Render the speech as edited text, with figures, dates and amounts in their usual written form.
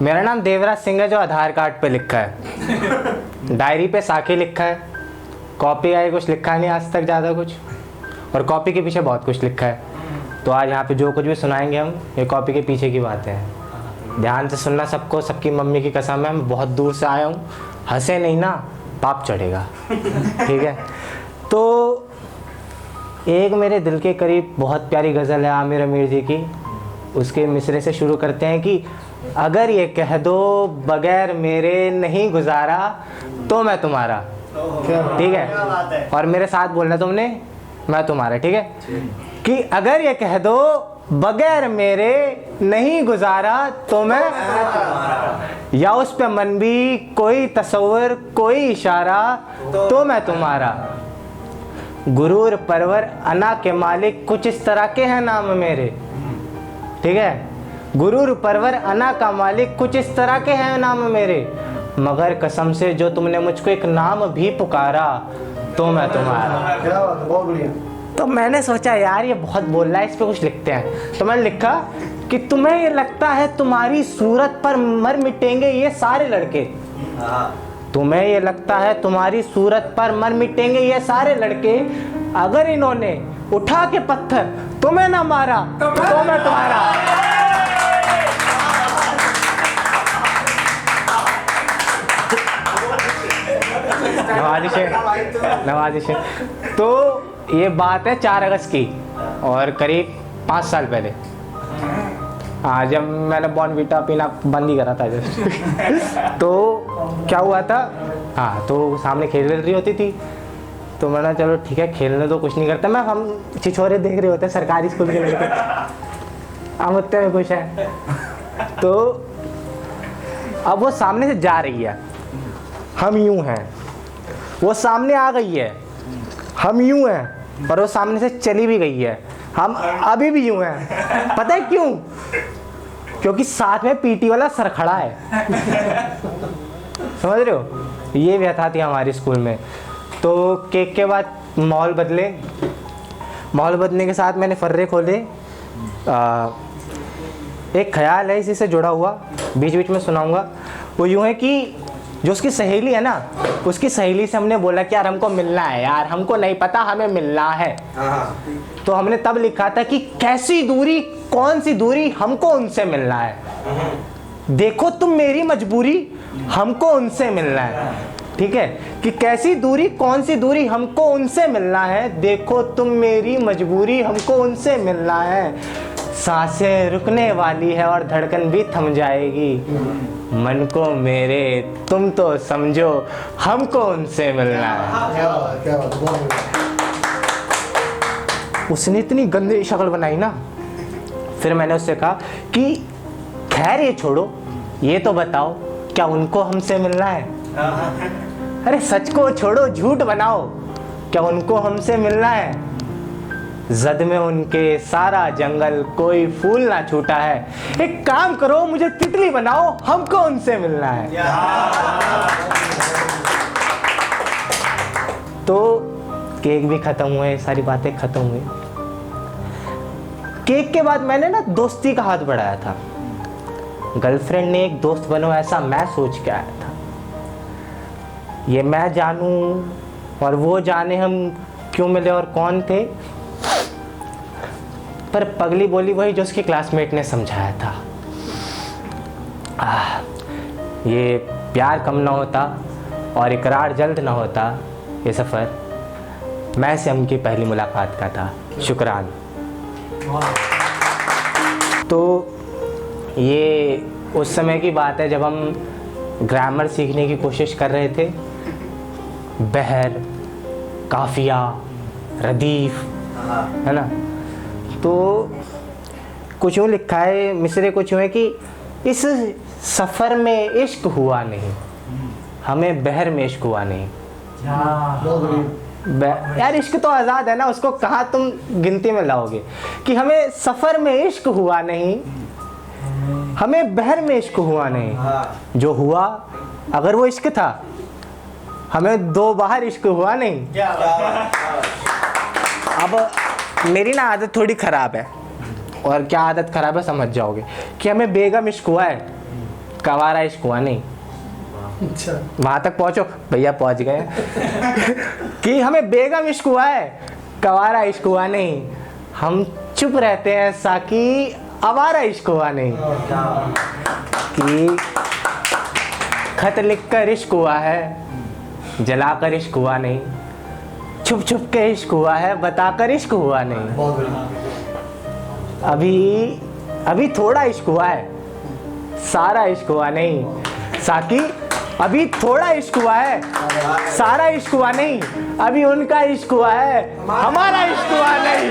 मेरा नाम देवराज सिंह है, जो आधार कार्ड पे लिखा है। डायरी पे साकी लिखा है। कॉपी आए कुछ लिखा नहीं आज तक ज़्यादा कुछ, और कॉपी के पीछे बहुत कुछ लिखा है। तो आज यहाँ पे जो कुछ भी सुनाएंगे हम, ये कॉपी के पीछे की बातें हैं। ध्यान से सुनना सबको, सबकी मम्मी की कसम है। मैं बहुत दूर से आया हूँ, हंसे नहीं ना पाप चढ़ेगा। ठीक है। तो एक मेरे दिल के करीब बहुत प्यारी गज़ल है आमिर अमीर जी की। उसके मिसरे से शुरू करते हैं कि अगर ये कह दो बगैर मेरे नहीं गुजारा तो मैं तुम्हारा। ठीक है, और मेरे साथ बोलना तुमने, मैं तुम्हारा। ठीक है, कि अगर ये कह दो बगैर मेरे नहीं गुजारा तो मैं, या उस पे मन भी कोई तस्वर कोई इशारा तो मैं तुम्हारा। गुरूर परवर अना के मालिक कुछ इस तरह के हैं नाम मेरे। ठीक है, गुरूर परवर अना का मालिक कुछ इस तरह के हैं नाम मेरे, मगर कसम से जो तुमने मुझको एक नाम भी पुकारा तो मैं तुम्हारा। बहुत बढ़िया। तो मैंने सोचा यार ये बहुत बोल रहा है, इस पे कुछ लिखते हैं। तो मैंने लिखा कि तुम्हें ये लगता है तुम्हारी सूरत पर मर मिटेंगे ये सारे लड़के। तुम्हें ये लगता है तुम्हारी सूरत पर मर मिटेंगे ये सारे लड़के, अगर इन्होंने उठा के पत्थर तुम्हें ना मारा तो मैं तुम्हारा। नवाजिश है। तो ये बात है 4 अगस्त की, और करीब 5 साल पहले। हाँ, जब मैंने बॉर्नवीटा पीना बंद ही करा था जस्ट। तो क्या हुआ था, हाँ, तो सामने खेल रही होती थी, तो मैंने चलो ठीक है खेलने तो कुछ नहीं करता मैं, हम छिछोरे देख रहे होते हैं सरकारी स्कूल के लड़के, हम उतने में खुश है। तो अब वो सामने से जा रही है, हम यूं हैं, वो सामने आ गई है, हम यूं हैं, और वो सामने से चली भी गई है, हम अभी भी यूं हैं। पता है क्यों? क्योंकि साथ में पीटी वाला सर खड़ा है। समझ रहे हो, ये व्यथा थी हमारे स्कूल में। तो केक के बाद माहौल बदले, माहौल बदलने के साथ मैंने फर्रे खोले। एक ख्याल है इसी से जुड़ा हुआ, बीच बीच में सुनाऊंगा। वो यूं है कि जो उसकी सहेली है ना, उसकी सहेली से हमने बोला कि यार हमको मिलना है, यार हमको नहीं पता हमें मिलना है। तो हमने तब लिखा था कि कैसी दूरी कौन सी दूरी हमको उनसे मिलना है, देखो तुम मेरी मजबूरी हमको उनसे मिलना है। ठीक है, कि कैसी दूरी कौन सी दूरी हमको उनसे मिलना है, देखो तुम मेरी मजबूरी हमको उनसे मिलना है। सांसें रुकने वाली है और धड़कन भी थम जाएगी, मन को मेरे तुम तो समझो हमको उनसे मिलना है। क्या बात। उसने इतनी गंदी शक्ल बनाई ना, फिर मैंने उससे कहा कि खैर ये छोड़ो, ये तो बताओ क्या उनको हमसे मिलना है? अरे सच को छोड़ो झूठ बनाओ, क्या उनको हमसे मिलना है? जद में उनके सारा जंगल कोई फूल ना छूटा है, एक काम करो मुझे तितली बनाओ हमको उनसे मिलना है। तो केक भी खत्म हुए, सारी बातें खत्म हुई। केक के बाद मैंने ना दोस्ती का हाथ बढ़ाया था। गर्लफ्रेंड ने एक दोस्त बनो ऐसा मैं सोच के आया था। ये मैं जानूं और वो जाने हम क्यों मिले और कौन थे, पर पगली बोली वही जो उसके क्लासमेट ने समझाया था। ये प्यार कम ना होता और इकरार जल्द ना होता, ये सफ़र मैं से हम की पहली मुलाकात का था। शुक्रान। तो ये उस समय की बात है जब हम ग्रामर सीखने की कोशिश कर रहे थे। बहर, काफिया, रदीफ, है ना। तो कुछ यूँ लिखा है, मिसरे कुछ यूँ है कि इस सफ़र में इश्क हुआ नहीं, हमें बहर में इश्क हुआ नहीं। यार इश्क तो आज़ाद है ना, उसको कहाँ तुम गिनती में लाओगे कि हमें सफ़र में इश्क हुआ नहीं, हमें बहर में इश्क हुआ नहीं। जो हुआ अगर वो इश्क था, हमें 2 बाहर इश्क हुआ नहीं। अब मेरी ना आदत थोड़ी ख़राब है, और क्या आदत ख़राब है समझ जाओगे, कि हमें बेगम इश्क हुआ है, कवारा इश्क हुआ नहीं। अच्छा वहां तक पहुंचो भैया, पहुंच गए। कि हमें बेगम इश्क हुआ है, कवारा इश्क हुआ नहीं। हम चुप रहते हैं साकी, आवारा इश्क हुआ नहीं। कि खत लिखकर इश्क हुआ है, जलाकर इश्क हुआ नहीं। छुप छुप के इश्क हुआ है, बताकर इश्क हुआ नहीं। बहुत बढ़िया। अभी थोड़ा इश्क हुआ है, सारा इश्क हुआ नहीं। साकी अभी थोड़ा इश्क हुआ है, सारा इश्क हुआ नहीं। अभी उनका इश्क हुआ है, हमारा इश्क हुआ नहीं।